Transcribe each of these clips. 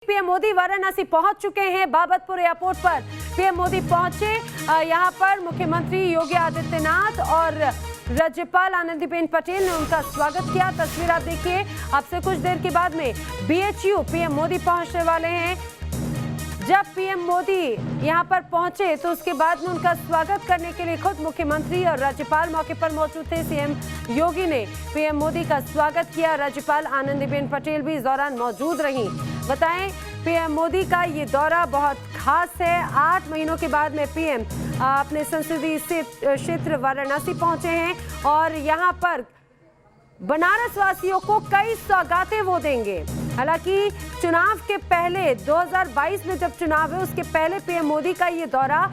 PM Modi Varanasi पहुंच चुके हैं। बाबतपुर एयरपोर्ट पर पीएम मोदी पहुंचे। यहां पर मुख्यमंत्री योगी आदित्यनाथ और राज्यपाल आनंदीबेन पटेल ने उनका स्वागत किया। तस्वीर आप देखिए। अब से कुछ देर के बाद में बीएचयू पीएम मोदी पहुंचने वाले हैं। जब पीएम मोदी यहां पर पहुंचे तो उसके बाद में उनका स्वागत करने के लिए खुद मुख्यमंत्री और राज्यपाल मौके पर मौजूद थे। सीएम योगी ने पीएम मोदी का स्वागत किया। राज्यपाल आनंदीबेन पटेल भी इस दौरान मौजूद रहीं। बताएं, पीएम मोदी का ये दौरा बहुत खास है। 8 महीनों के बाद में पीएम अपने संसदीय क्षेत्र वाराणसी पहुंचे हैं और यहां पर बनारस वासियों को कई सौगातें वो देंगे। हालांकि चुनाव के पहले 2022 में जब चुनाव है उसके पहले पीएम मोदी का ये दौरा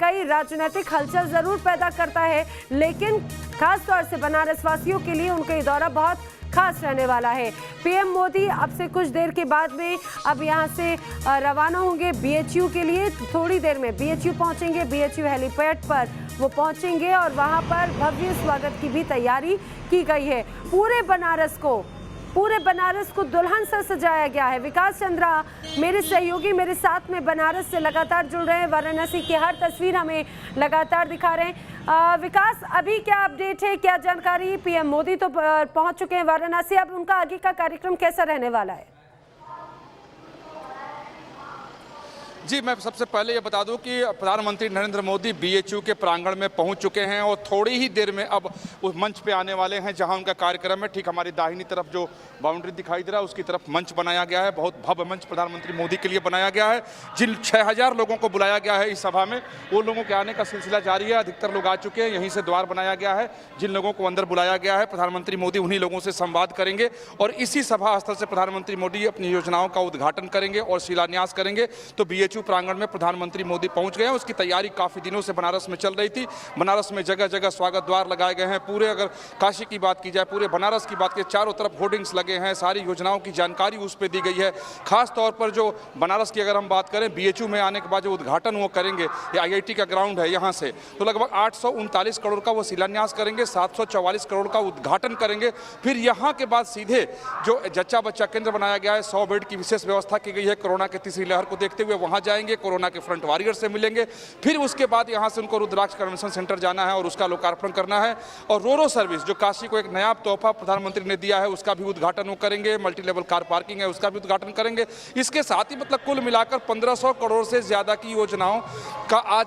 कई राजनीतिक हलचल जरूर पैदा करता है, लेकिन खास तौर से बनारस वासियों के लिए उनका ये दौरा बहुत खास रहने वाला है। पीएम मोदी अब से कुछ देर के बाद में अब यहां से रवाना होंगे बीएचयू के लिए। थोड़ी देर में बीएचयू पहुंचेंगे। बीएचयू हेलीपैड पर वो पहुंचेंगे और वहां पर भव्य स्वागत की भी तैयारी की गई है। पूरे बनारस को दुल्हन से सजाया गया है। विकास चंद्रा मेरे सहयोगी मेरे साथ में बनारस से लगातार जुड़ रहे हैं। वाराणसी की हर तस्वीर हमें लगातार दिखा रहे हैं। विकास, अभी क्या अपडेट है, क्या जानकारी? पीएम मोदी तो पहुंच चुके हैं वाराणसी, अब उनका आगे का कार्यक्रम कैसा रहने वाला है? जी, मैं सबसे पहले ये बता दूं कि प्रधानमंत्री नरेंद्र मोदी बीएचयू के प्रांगण में पहुंच चुके हैं और थोड़ी ही देर में अब उस मंच पे आने वाले हैं जहां उनका कार्यक्रम है। ठीक हमारी दाहिनी तरफ जो बाउंड्री दिखाई दे रहा है उसकी तरफ मंच बनाया गया है। बहुत भव्य मंच प्रधानमंत्री मोदी के लिए बनाया गया है। जिन 6000 लोगों को बुलाया गया है इस सभा में, वो लोगों के आने का सिलसिला जारी है। अधिकतर लोग आ चुके हैं। यहीं से द्वार बनाया गया है। जिन लोगों को अंदर बुलाया गया है, प्रधानमंत्री मोदी उन्हीं लोगों से संवाद करेंगे और इसी सभा स्थल से प्रधानमंत्री मोदी अपनी योजनाओं का उद्घाटन करेंगे और शिलान्यास करेंगे। तो बीएचयू प्रांगण में प्रधानमंत्री मोदी पहुंच गए हैं। उसकी तैयारी काफी दिनों से बनारस में चल रही थी। बनारस में जगह जगह स्वागत द्वार लगाए गए हैं। पूरे अगर काशी की बात की जाए, पूरे बनारस की बात की, चारों तरफ होर्डिंग्स लगे हैं। सारी योजनाओं की जानकारी उस पर दी गई है। खास तौर पर जो बनारस की अगर हम बात करें, बीएचयू में आने के बाद जो उद्घाटन वो करेंगे, ये आईआईटी का ग्राउंड है यहाँ से, तो लगभग 839 करोड़ का वो शिलान्यास करेंगे, 744 करोड़ का उद्घाटन करेंगे। फिर यहाँ के बाद सीधे जो जच्चा बच्चा केंद्र बनाया गया है, 100 बेड की विशेष व्यवस्था की गई है कोरोना की तीसरी लहर को देखते हुए, वहाँ जाएंगे, कोरोना के फ्रंट वॉरियर से मिलेंगे। फिर उसके बाद यहाँ से उनको रुद्राक्ष कन्वेंशन सेंटर जाना है और उसका लोकार्पण करना है। और रोरो सर्विस जो काशी को एक नया तोहफा प्रधानमंत्री ने दिया है, उसका भी उद्घाटन वो करेंगे। मल्टी लेवल कार पार्किंग है, उसका भी उद्घाटन करेंगे। इसके साथ ही मतलब कुल मिलाकर 1500 करोड़ से ज्यादा की योजनाओं का आज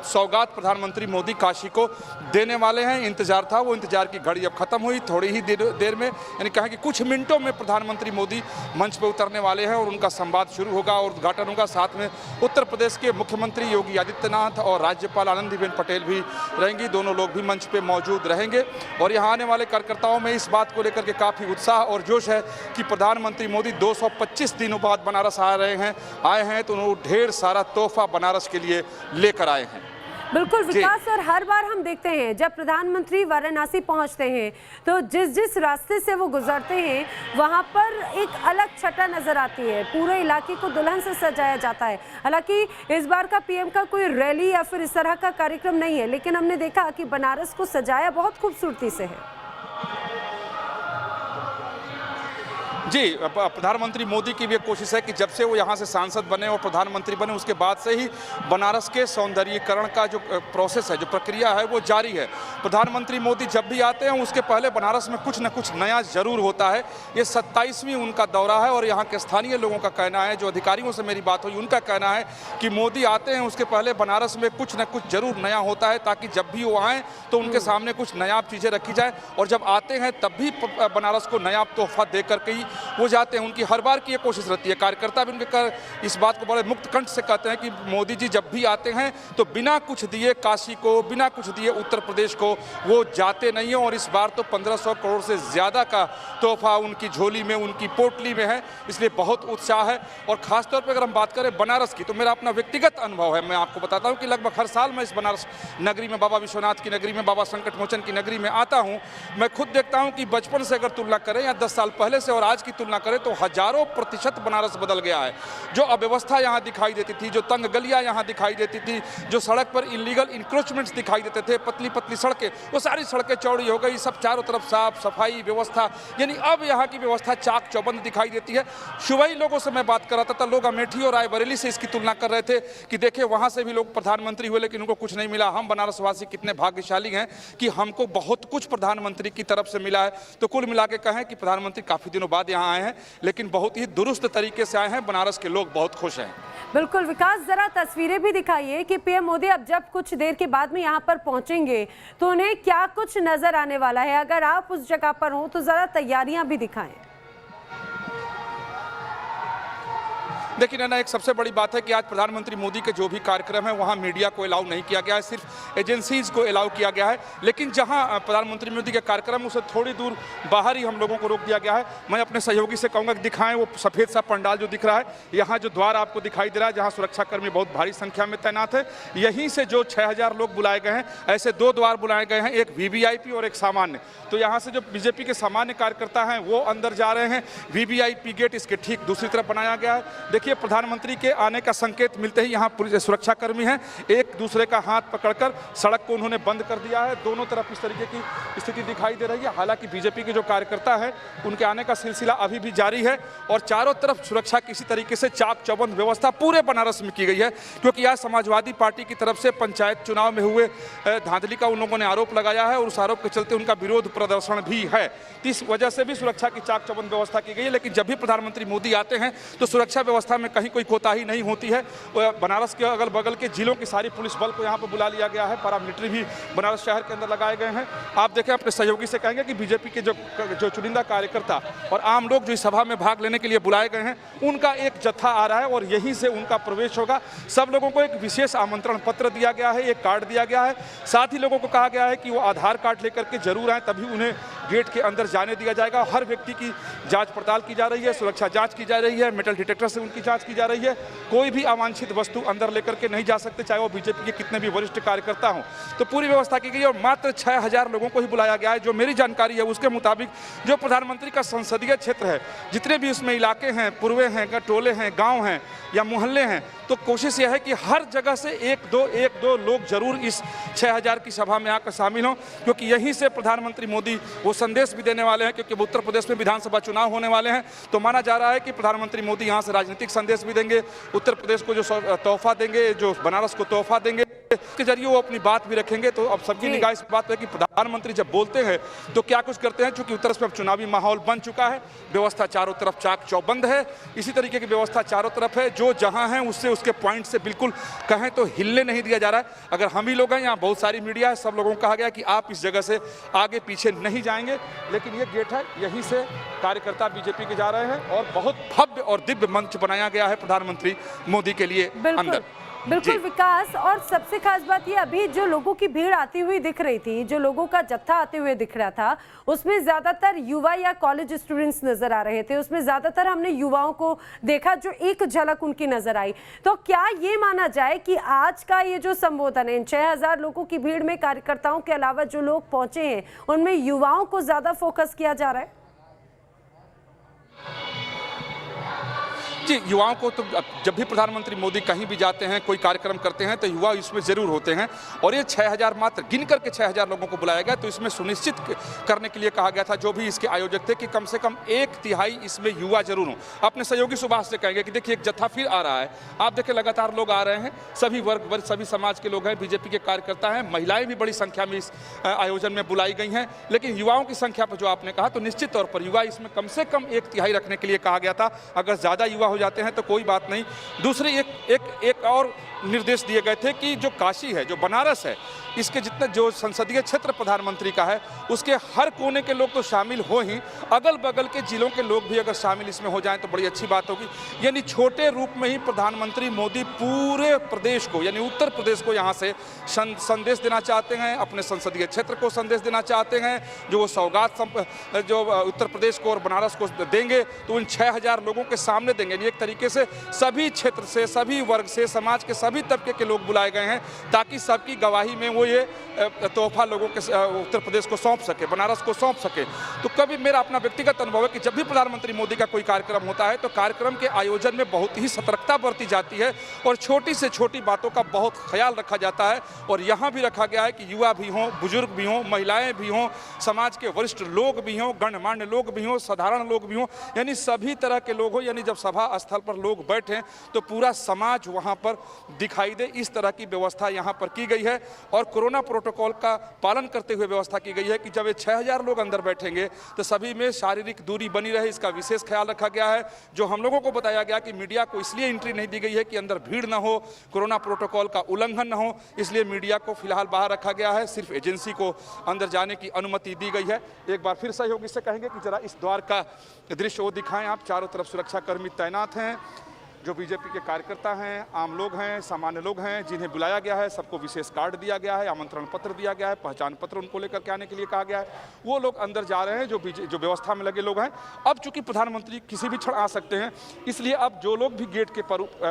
सौगात प्रधानमंत्री मोदी काशी को देने वाले हैं। इंतजार था, वो इंतजार की घड़ी अब खत्म हुई। थोड़ी ही देर में, यानी कहा कि कुछ मिनटों में प्रधानमंत्री मोदी मंच पर उतरने वाले हैं और उनका संवाद शुरू होगा और उद्घाटन होगा। साथ में उत्तर प्रदेश के मुख्यमंत्री योगी आदित्यनाथ और राज्यपाल आनंदीबेन पटेल भी रहेंगी। दोनों लोग भी मंच पे मौजूद रहेंगे और यहाँ आने वाले कार्यकर्ताओं में इस बात को लेकर के काफ़ी उत्साह और जोश है कि प्रधानमंत्री मोदी 225 दिनों बाद बनारस आए हैं तो उन्होंने ढेर सारा तोहफा बनारस के लिए लेकर आए हैं। बिल्कुल विकास, और हर बार हम देखते हैं जब प्रधानमंत्री वाराणसी पहुंचते हैं तो जिस रास्ते से वो गुजरते हैं वहां पर एक अलग छटा नजर आती है। पूरे इलाके को दुल्हन से सजाया जाता है। हालांकि इस बार का पीएम का कोई रैली या फिर इस तरह का कार्यक्रम नहीं है, लेकिन हमने देखा कि बनारस को सजाया बहुत खूबसूरती से है। जी, प्रधानमंत्री मोदी की भी एक कोशिश है कि जब से वो यहाँ से सांसद बने और प्रधानमंत्री बने उसके बाद से ही बनारस के सौंदर्यीकरण का जो प्रोसेस है, जो प्रक्रिया है, वो जारी है। प्रधानमंत्री मोदी जब भी आते हैं उसके पहले बनारस में कुछ न कुछ नया जरूर होता है। ये 27वीं उनका दौरा है और यहाँ के स्थानीय लोगों का कहना है, जो अधिकारियों से मेरी बात हुई उनका कहना है कि मोदी आते हैं उसके पहले बनारस में कुछ न कुछ जरूर नया होता है, ताकि जब भी वो आएँ तो उनके सामने कुछ नायाब चीज़ें रखी जाए और जब आते हैं तब भी बनारस को नायाब तोहफा दे करके ही वो जाते हैं। उनकी हर बार की ये कोशिश रहती है। कार्यकर्ता भी उनके इस बात को बड़े मुक्त कंठ से कहते हैं कि मोदी जी जब भी आते हैं तो बिना कुछ दिए काशी को, बिना कुछ दिए उत्तर प्रदेश को वो जाते नहीं हैं। और इस बार तो 1500 करोड़ से ज़्यादा का तोहफा उनकी झोली में, उनकी पोटली में है, इसलिए बहुत उत्साह है। और ख़ासतौर पर अगर हम बात करें बनारस की, तो मेरा अपना व्यक्तिगत अनुभव है। मैं आपको बताता हूँ कि लगभग हर साल मैं इस बनारस नगरी में, बाबा विश्वनाथ की नगरी में, बाबा संकट मोचन की नगरी में आता हूँ। मैं खुद देखता हूँ कि बचपन से अगर तुलना करें या 10 साल पहले से और आज की की तुलना करें तो हजारों प्रतिशत बनारस बदल गया है। जो अव्यवस्था यहाँ दिखाई देती थी, जो तंग गलियाँ यहाँ दिखाई देती थी, जो सड़क पर इलीगल इंक्रोचमेंट्स दिखाई देते थे, पतली पतली सड़कें, वो सारी सड़कें चौड़ी हो गई, सब चारों तरफ साफ सफाई व्यवस्था, यानी अब यहाँ की व्यवस्था चाक चौबंद दिखाई देती है। सुबह ही लोगों से मैं बात कर रहा था, लोग अमेठी और रायबरेली से इसकी तुलना कर रहे थे कि देखिए वहाँ से भी लोग प्रधानमंत्री हुए लेकिन उनको कुछ नहीं मिला, हम बनारसवासी कितने भाग्यशाली हैं कि हमको बहुत कुछ प्रधानमंत्री की तरफ से मिला है। तो कुल मिला के कहें कि प्रधानमंत्री काफ़ी दिनों बाद यहाँ आए हैं लेकिन बहुत ही दुरुस्त तरीके से आए हैं, बनारस के लोग बहुत खुश हैं। बिल्कुल विकास, जरा तस्वीरें भी दिखाइए कि पीएम मोदी अब जब कुछ देर के बाद में यहाँ पर पहुंचेंगे तो उन्हें क्या कुछ नजर आने वाला है। अगर आप उस जगह पर हो तो जरा तैयारियां भी दिखाएं। देखिए नैना, एक सबसे बड़ी बात है कि आज प्रधानमंत्री मोदी के जो भी कार्यक्रम है वहाँ मीडिया को अलाउ नहीं किया गया है, सिर्फ एजेंसीज को अलाउ किया गया है। लेकिन जहाँ प्रधानमंत्री मोदी के कार्यक्रम उसे थोड़ी दूर बाहर ही हम लोगों को रोक दिया गया है। मैं अपने सहयोगी से कहूँगा कि दिखाएं वो सफ़ेद सा पंडाल जो दिख रहा है, यहाँ जो द्वार आपको दिखाई दे रहा है जहाँ सुरक्षाकर्मी बहुत भारी संख्या में तैनात है, यहीं से जो 6000 लोग बुलाए गए हैं, ऐसे 2 द्वार बुलाए गए हैं, एक वीवीआईपी और एक सामान्य। तो यहाँ से जो बीजेपी के सामान्य कार्यकर्ता हैं वो अंदर जा रहे हैं, वीवीआईपी गेट इसके ठीक दूसरी तरफ बनाया गया है। देखिए प्रधानमंत्री के आने का संकेत मिलते ही यहाँ पुलिस सुरक्षाकर्मी हैं, एक दूसरे का हाथ पकड़कर सड़क को उन्होंने बंद कर दिया है। दोनों तरफ इस तरीके की स्थिति दिखाई दे रही है। हालांकि बीजेपी के जो कार्यकर्ता हैं उनके आने का सिलसिला अभी भी जारी है और चारों तरफ सुरक्षा किसी तरीके से चाक चौबंद व्यवस्था पूरे बनारस में की गई है, क्योंकि आज समाजवादी पार्टी की तरफ से पंचायत चुनाव में हुए धांधली का उन लोगों ने आरोप लगाया है और उस आरोप के चलते उनका विरोध प्रदर्शन भी है। इस वजह से भी सुरक्षा की चाक चौबंद व्यवस्था की गई है। लेकिन जब भी प्रधानमंत्री मोदी आते हैं तो सुरक्षा व्यवस्था में कहीं कोई कोताही नहीं होती है। बनारस के अगल बगल के जिलों की सारी पुलिस बल को यहाँ पर बुला लिया गया है, पैरामिलिट्री भी बनारस शहर के अंदर लगाए गए हैं। आप देखें, अपने सहयोगी से कहेंगे कि बीजेपी के जो चुनिंदा कार्यकर्ता और आम लोग जो इस सभा में भाग लेने के लिए बुलाए गए हैं उनका एक जत्था आ रहा है और यहीं से उनका प्रवेश होगा। सब लोगों को एक विशेष आमंत्रण पत्र दिया गया है, एक कार्ड दिया गया है। साथ ही लोगों को कहा गया है कि वो आधार कार्ड लेकर के जरूर आए, तभी उन्हें गेट के अंदर जाने दिया जाएगा। हर व्यक्ति की जांच पड़ताल की जा रही है, सुरक्षा जांच की जा रही है, मेटल डिटेक्टर से उनकी जांच की जा रही है। कोई भी अवांछित वस्तु अंदर लेकर के नहीं जा सकते, चाहे वो बीजेपी के कितने भी वरिष्ठ कार्यकर्ता हों। तो पूरी व्यवस्था की गई है और मात्र 6000 लोगों को ही बुलाया गया है। जो मेरी जानकारी है उसके मुताबिक जो प्रधानमंत्री का संसदीय क्षेत्र है, जितने भी उसमें इलाके हैं, पूर्वे हैं, टोले हैं, गाँव हैं या मोहल्ले हैं, तो कोशिश यह है कि हर जगह से एक दो लोग जरूर इस 6000 की सभा में आकर शामिल हों, क्योंकि यहीं से प्रधानमंत्री मोदी वो संदेश भी देने वाले हैं। क्योंकि उत्तर प्रदेश में विधानसभा चुनाव होने वाले हैं तो माना जा रहा है कि प्रधानमंत्री मोदी यहाँ से राजनीतिक संदेश भी देंगे, उत्तर प्रदेश को जो तोहफा देंगे, जो बनारस को तोहफा देंगे, के जरिए वो अपनी बात भी रखेंगे। तो अब सबकी निगाह इस बात पर है कि प्रधानमंत्री जब बोलते हैं तो क्या कुछ करते हैं। चूंकि उत्तर प्रदेश में चुनावी माहौल बन चुका है, व्यवस्था चारों तरफ चाक चौबंद है, इसी तरीके की व्यवस्था चारों तरफ है। जो जहां है उससे उसके पॉइंट से बिल्कुल कहें तो हिलने नहीं दिया जा रहा है। अगर हम ही लोग हैं, यहाँ बहुत सारी मीडिया है, सब लोगों को कहा गया कि आप इस जगह से आगे पीछे नहीं जाएंगे। लेकिन ये गेट है, यहीं से कार्यकर्ता बीजेपी के जा रहे हैं और बहुत भव्य और दिव्य मंच बनाया गया है प्रधानमंत्री मोदी के लिए अंदर। बिल्कुल विकास, और सबसे खास बात ये, अभी जो लोगों की भीड़ आती हुई दिख रही थी, जो लोगों का जत्था आते हुए दिख रहा था, उसमें ज्यादातर युवा या कॉलेज स्टूडेंट्स नजर आ रहे थे। उसमें ज्यादातर हमने युवाओं को देखा, जो एक झलक उनकी नजर आई। तो क्या ये माना जाए कि आज का ये जो संबोधन है, इन 6000 लोगों की भीड़ में कार्यकर्ताओं के अलावा जो लोग पहुंचे हैं उनमें युवाओं को ज्यादा फोकस किया जा रहा है? जी, युवाओं को तो जब भी प्रधानमंत्री मोदी कहीं भी जाते हैं, कोई कार्यक्रम करते हैं तो युवा इसमें ज़रूर होते हैं। और ये 6000 मात्र गिन करके 6000 लोगों को बुलाया गया। तो इसमें सुनिश्चित करने के लिए कहा गया था जो भी इसके आयोजक थे कि कम से कम 1/3 इसमें युवा जरूर हों। अपने सहयोगी सुभाष से कहेंगे कि देखिए एक जत्था फिर आ रहा है, आप देखिए लगातार लोग आ रहे हैं, सभी वर्ग सभी समाज के लोग हैं, बीजेपी के कार्यकर्ता हैं, महिलाएं भी बड़ी संख्या में इस आयोजन में बुलाई गई हैं। लेकिन युवाओं की संख्या पर जो आपने कहा, तो निश्चित तौर पर युवा इसमें कम से कम 1/3 रखने के लिए कहा गया था। अगर ज़्यादा युवा हो जाते हैं तो कोई बात नहीं। दूसरी एक और निर्देश दिए गए थे कि जो काशी है, जो बनारस है, इसके जितने जो संसदीय क्षेत्र प्रधानमंत्री का है उसके हर कोने के लोग तो शामिल हो ही, अगल बगल के जिलों के लोग भी अगर शामिल इसमें हो जाएं तो बड़ी अच्छी बात होगी। यानी छोटे रूप में ही प्रधानमंत्री मोदी पूरे प्रदेश को, यानी उत्तर प्रदेश को यहाँ से संदेश देना चाहते हैं, अपने संसदीय क्षेत्र को संदेश देना चाहते हैं। जो वो सौगात जो उत्तर प्रदेश को और बनारस को देंगे तो उन 6000 लोगों के सामने देंगे। एक तरीके से सभी क्षेत्र से, सभी वर्ग से, समाज के सभी तबके के लोग बुलाए गए हैं ताकि सबकी गवाही में वो ये तोहफा लोगों के उत्तर प्रदेश को सौंप सके, बनारस को सौंप सके। तो कभी मेरा अपना व्यक्तिगत अनुभव है कि जब भी प्रधानमंत्री मोदी का कोई कार्यक्रम होता है तो कार्यक्रम के आयोजन में बहुत ही सतर्कता बरती जाती है और छोटी से छोटी बातों का बहुत ख्याल रखा जाता है। और यहाँ भी रखा गया है कि युवा भी हों, बुजुर्ग भी हों, महिलाएं भी हों, समाज के वरिष्ठ लोग भी हों, गणमान्य लोग भी हों, साधारण लोग भी हों, यानी सभी तरह के लोग हों। यानी जब सभा स्थल पर लोग बैठें तो पूरा समाज वहाँ पर दिखाई दे, इस तरह की व्यवस्था यहाँ पर की गई है। और कोरोना प्रोटोकॉल का पालन करते हुए व्यवस्था की गई है कि जब ये 6000 लोग अंदर बैठेंगे तो सभी में शारीरिक दूरी बनी रहे, इसका विशेष ख्याल रखा गया है। जो हम लोगों को बताया गया कि मीडिया को इसलिए एंट्री नहीं दी गई है कि अंदर भीड़ ना हो, कोरोना प्रोटोकॉल का उल्लंघन न हो, इसलिए मीडिया को फिलहाल बाहर रखा गया है। सिर्फ एजेंसी को अंदर जाने की अनुमति दी गई है। एक बार फिर सहयोगी से कहेंगे कि जरा इस द्वार का दृश्य वो दिखाएं आप। चारों तरफ सुरक्षाकर्मी तैनात हैं, जो बीजेपी के कार्यकर्ता हैं, आम लोग हैं, सामान्य लोग हैं, जिन्हें बुलाया गया है सबको विशेष कार्ड दिया गया है, आमंत्रण पत्र दिया गया है, पहचान पत्र उनको लेकर के आने के लिए कहा गया है। वो लोग अंदर जा रहे हैं जो व्यवस्था में लगे लोग हैं। अब चूंकि प्रधानमंत्री किसी भी क्षण आ सकते हैं, इसलिए अब जो लोग भी गेट के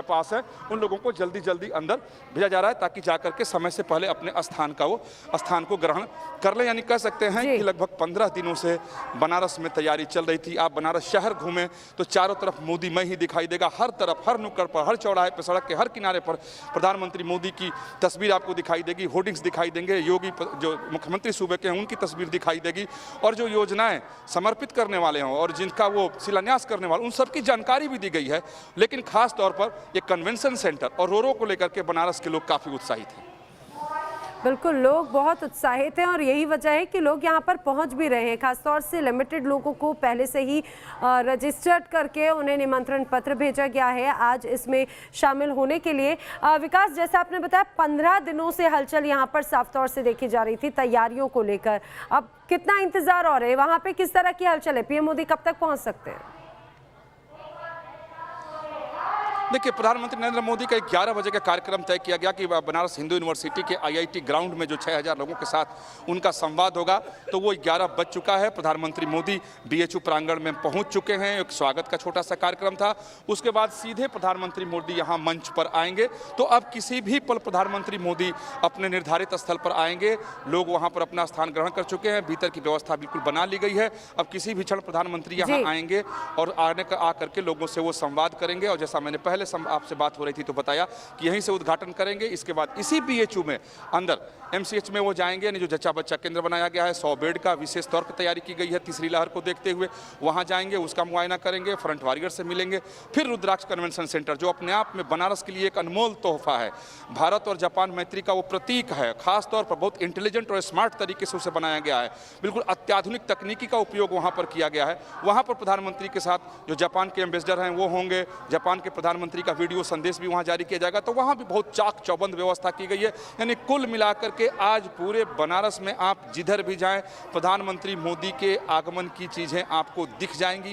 पास हैं उन लोगों को जल्दी जल्दी अंदर भेजा जा रहा है ताकि जाकर के समय से पहले अपने स्थान को ग्रहण कर लें। यानी कह सकते हैं कि लगभग 15 दिनों से बनारस में तैयारी चल रही थी। आप बनारस शहर घूमें तो चारों तरफ मोदीमय ही दिखाई देगा। हर तरफ, हर नुक्कड़ पर, हर चौराहे पर, सड़क के हर किनारे पर प्रधानमंत्री मोदी की तस्वीर आपको दिखाई देगी, होर्डिंग्स दिखाई देंगे, योगी जो मुख्यमंत्री सूबे के हैं उनकी तस्वीर दिखाई देगी और जो योजनाएं समर्पित करने वाले हों और जिनका वो शिलान्यास करने वाले उन सबकी जानकारी भी दी गई है। लेकिन खास तौर पर एक कन्वेंशन सेंटर और रोरो को लेकर के बनारस के लोग काफ़ी उत्साहित हैं। बिल्कुल, लोग बहुत उत्साहित हैं और यही वजह है कि लोग यहाँ पर पहुँच भी रहे हैं। खासतौर से लिमिटेड लोगों को पहले से ही रजिस्टर्ड करके उन्हें निमंत्रण पत्र भेजा गया है आज इसमें शामिल होने के लिए। विकास, जैसा आपने बताया 15 दिनों से हलचल यहाँ पर साफ तौर से देखी जा रही थी तैयारियों को लेकर। अब कितना इंतजार और है वहाँ पे, किस तरह की हलचल है? पीएम मोदी कब तक पहुँच सकते हैं? देखिए, प्रधानमंत्री नरेंद्र मोदी का 11 बजे का कार्यक्रम तय किया गया कि बनारस हिंदू यूनिवर्सिटी के IIT ग्राउंड में जो 6000 लोगों के साथ उनका संवाद होगा, तो वो 11 बज चुका है। प्रधानमंत्री मोदी BHU प्रांगण में पहुंच चुके हैं। एक स्वागत का छोटा सा कार्यक्रम था, उसके बाद सीधे प्रधानमंत्री मोदी यहां मंच पर आएंगे। तो अब किसी भी पल प्रधानमंत्री मोदी अपने निर्धारित स्थल पर आएंगे। लोग वहां पर अपना स्थान ग्रहण कर चुके हैं, भीतर की व्यवस्था बिल्कुल बना ली गई है। अब किसी भी क्षण प्रधानमंत्री यहाँ आएंगे और आकर के लोगों से वो संवाद करेंगे। और जैसा मैंने पहले आपसे बात हो रही थी तो बताया कि यहीं से उद्घाटन करेंगे। इसके बाद इसी BHU में अंदर MCH में वो जाएंगे, यानी जो जच्चा बच्चा केंद्र बनाया गया है 100 बेड का, विशेष तौर पर तैयारी की गई है तीसरी लहर को देखते हुए। वहां जाएंगे, उसका मुआयना करेंगे, फ्रंट वॉरियर से मिलेंगे। फिर रुद्राक्ष कन्वेंशन सेंटर, जो अपने आप में बनारस के लिए एक अनमोल तोहफा है, भारत और जापान मैत्री का वो प्रतीक है। खासतौर पर बहुत इंटेलिजेंट और स्मार्ट तरीके से उसे बनाया गया है। बिल्कुल अत्याधुनिक तकनीकी का उपयोग वहां पर किया गया है। वहां पर प्रधानमंत्री के साथ जो जापान के एम्बेसडर हैं वो होंगे। जापान के प्रधानमंत्री का वीडियो संदेश भी वहां जारी किया जाएगा। तो वहां भी बहुत चाक चौबंद व्यवस्था की गई है। यानी कुल मिलाकर के आज पूरे बनारस में आप जिधर भी जाएं, प्रधानमंत्री मोदी के आगमन की चीजें आपको दिख जाएंगी।